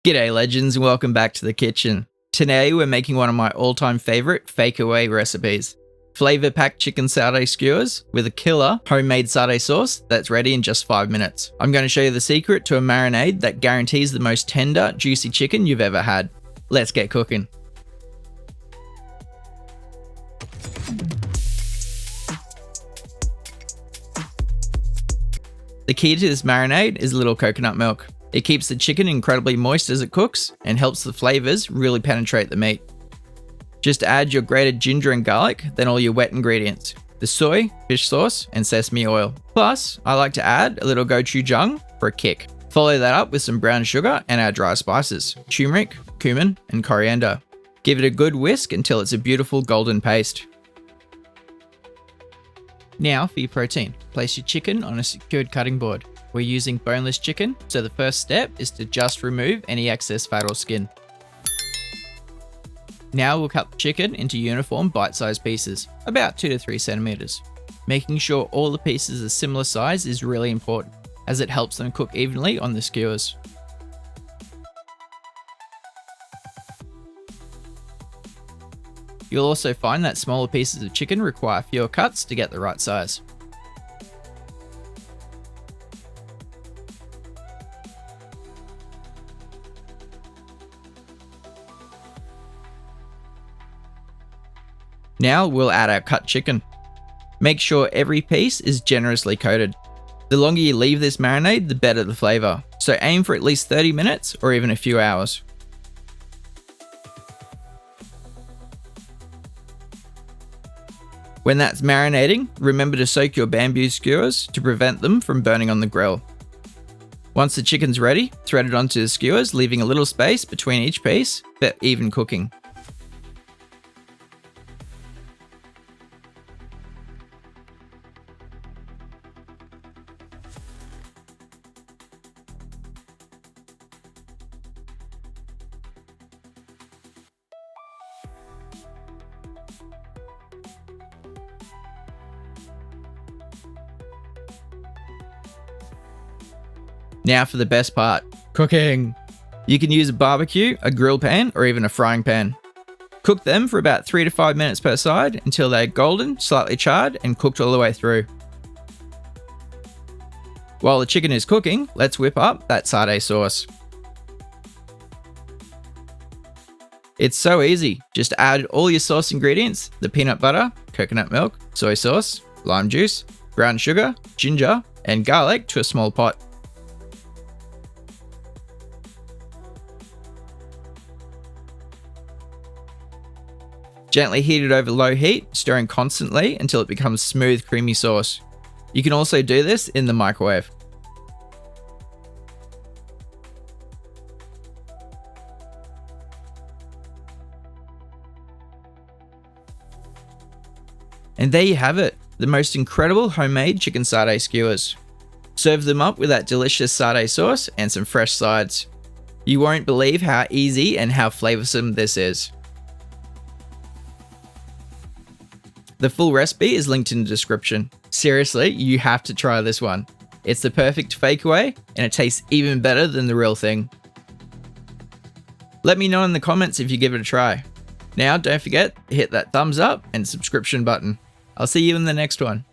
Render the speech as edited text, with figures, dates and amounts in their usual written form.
G'day legends and welcome back to the kitchen. Today we're making one of my all-time favourite fake-away recipes. Flavour-packed chicken satay skewers with a killer homemade satay sauce that's ready in just 5 minutes. I'm going to show you the secret to a marinade that guarantees the most tender, juicy chicken you've ever had. Let's get cooking. The key to this marinade is a little coconut milk. It keeps the chicken incredibly moist as it cooks and helps the flavours really penetrate the meat. Just add your grated ginger and garlic, then all your wet ingredients, the soy, fish sauce, and sesame oil. Plus, I like to add a little gochujang for a kick. Follow that up with some brown sugar and our dry spices, turmeric, cumin, and coriander. Give it a good whisk until it's a beautiful golden paste. Now for your protein. Place your chicken on a secured cutting board. We're using boneless chicken, so the first step is to just remove any excess fat or skin. Now we'll cut the chicken into uniform bite-sized pieces, about 2 to 3 centimeters. Making sure all the pieces are similar size is really important, as it helps them cook evenly on the skewers. You'll also find that smaller pieces of chicken require fewer cuts to get the right size. Now we'll add our cut chicken. Make sure every piece is generously coated. The longer you leave this marinade, the better the flavour, so aim for at least 30 minutes or even a few hours. When that's marinating, remember to soak your bamboo skewers to prevent them from burning on the grill. Once the chicken's ready, thread it onto the skewers, leaving a little space between each piece for even cooking. Now for the best part, cooking. You can use a barbecue, a grill pan, or even a frying pan. Cook them for about 3 to 5 minutes per side until they're golden, slightly charred, and cooked all the way through. While the chicken is cooking, let's whip up that satay sauce. It's so easy. Just add all your sauce ingredients, the peanut butter, coconut milk, soy sauce, lime juice, brown sugar, ginger, and garlic to a small pot. Gently heat it over low heat, stirring constantly until it becomes smooth, creamy sauce. You can also do this in the microwave. And there you have it, the most incredible homemade chicken satay skewers. Serve them up with that delicious satay sauce and some fresh sides. You won't believe how easy and how flavoursome this is. The full recipe is linked in the description. Seriously, you have to try this one. It's the perfect fake away, and it tastes even better than the real thing. Let me know in the comments if you give it a try. Now, don't forget to hit that thumbs up and subscription button. I'll see you in the next one.